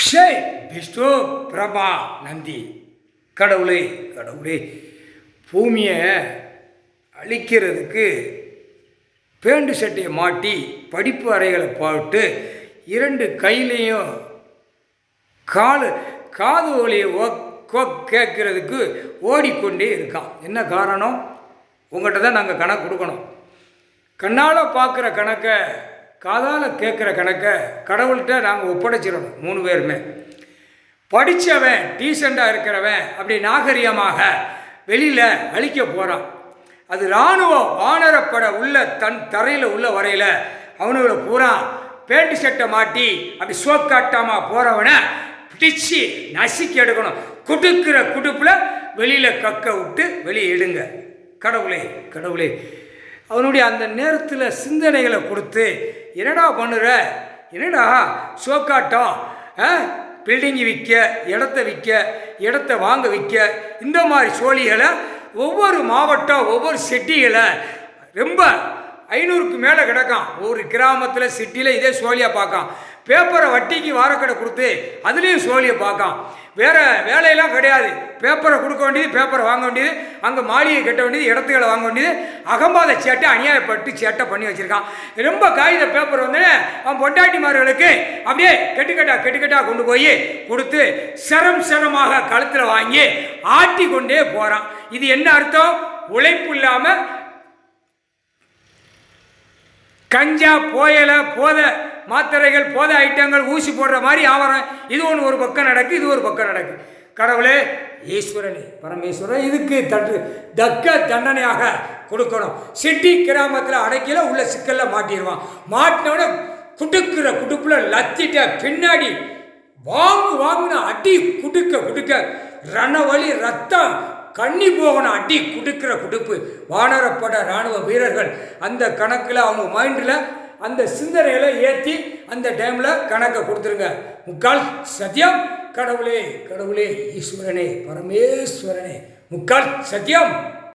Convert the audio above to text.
ஷே விஷ்ணு பிரபா நந்தி. கடவுளே கடவுளே, பூமியை அழிக்கிறதுக்கு பேண்டு சட்டையை மாட்டி படிப்பு அறைகளை போட்டு 2 கையிலையும் காது ஒலியை கேட்கறதுக்கு ஓடிக்கொண்டே இருக்கான். என்ன காரணம்? உங்கள்கிட்ட தான் நாங்கள் கணக்கு கொடுக்கணும். கண்ணால் பார்க்குற கணக்கை, காதால் கேட்குற கணக்கை கடவுள்கிட்ட நாங்கள் ஒப்படைச்சிடணும். 3 பேருமே படித்தவன், டீசெண்டாக இருக்கிறவன் அப்படி நாகரிகமாக வெளியில் அழிக்க போகிறான். அது இராணுவம் வானரப்பட உள்ள தரையில் உள்ள வரையில் அவனுங்களை பூரா பேண்ட் சட்டை மாட்டி அப்படி சோக்காட்டாமல் போகிறவனை பிடிச்சி நசுக்கி எடுக்கணும். குடுக்கிற குடுப்பில் வெளியில் கக்க விட்டு வெளியே எடுங்க. கடவுளே கடவுளே, அவனுடைய அந்த நேரத்தில் சிந்தனைகளை கொடுத்து, என்னடா பண்ணுற, என்னடா சோக்காட்டம், பில்டிங்கை விற்க, இடத்த வாங்க விற்க, இந்த மாதிரி சோழிகளை ஒவ்வொரு மாவட்டம், ஒவ்வொரு சிட்டிகளை ரொம்ப 500க்கு மேலே கிடக்கான். ஒரு கிராமத்தில் சிட்டியில் இதே சோழியாக பார்க்கான். பேப்பரை வட்டிக்கு வாரக்கடை கொடுத்து அதுலேயும் சோழியை பார்க்கான். வேறு வேலையெல்லாம் கிடையாது. பேப்பரை கொடுக்க வேண்டியது, பேப்பரை வாங்க வேண்டியது, அங்கே மாளிகை கட்ட வேண்டியது, இடத்துக்களை வாங்க வேண்டியது, அகம்பாத சேட்டை அநியாயப்பட்டு சேட்டை பண்ணி வச்சுருக்கான். ரொம்ப காகித பேப்பர் வந்து அவன் பொண்டாட்டிமார்களுக்கு அப்படியே கெட்டுக்கட்டா கொண்டு போய் கொடுத்து சிரமமாக கழுத்தில் வாங்கி ஆட்டி கொண்டே போகிறான். இது என்ன அர்த்தம்? உழைப்பு இல்லாமல் கஞ்சா, போயலை, போதை மாத்திரைகள், போதை ஐட்டங்கள், ஊசி போடுற மாதிரி ஆவரம். இது ஒரு பக்கம் நடக்கு, இது ஒரு பக்கம் நடக்கு. கடவுளே, ஈஸ்வரனே, பரமேஸ்வரன், இதுக்கு தக்க தண்டனையாக கொடுக்கணும். சிட்டி கிராமத்தில் அடைக்கல உள்ள சிக்கலில் மாட்டிடுவான். மாட்டினோட குடுக்கிற குடுப்பில் லத்திட்ட பின்னாடி வாங்குன அடி குடுக்க ரணவழி ரத்தம் கண்ணி போகணும். அடி குடுக்கிற குடுப்பு. வானரப்பட இராணுவ வீரர்கள் அந்த கணக்கில் அவங்க மைண்டில் அந்த சிந்தனைகளை ஏற்றி அந்த டைமில் கணக்கை கொடுத்துருங்க. முக்கால் சத்தியம். கடவுளே கடவுளே, ஈஸ்வரனே, பரமேஸ்வரனே, முக்கால் சத்தியம்.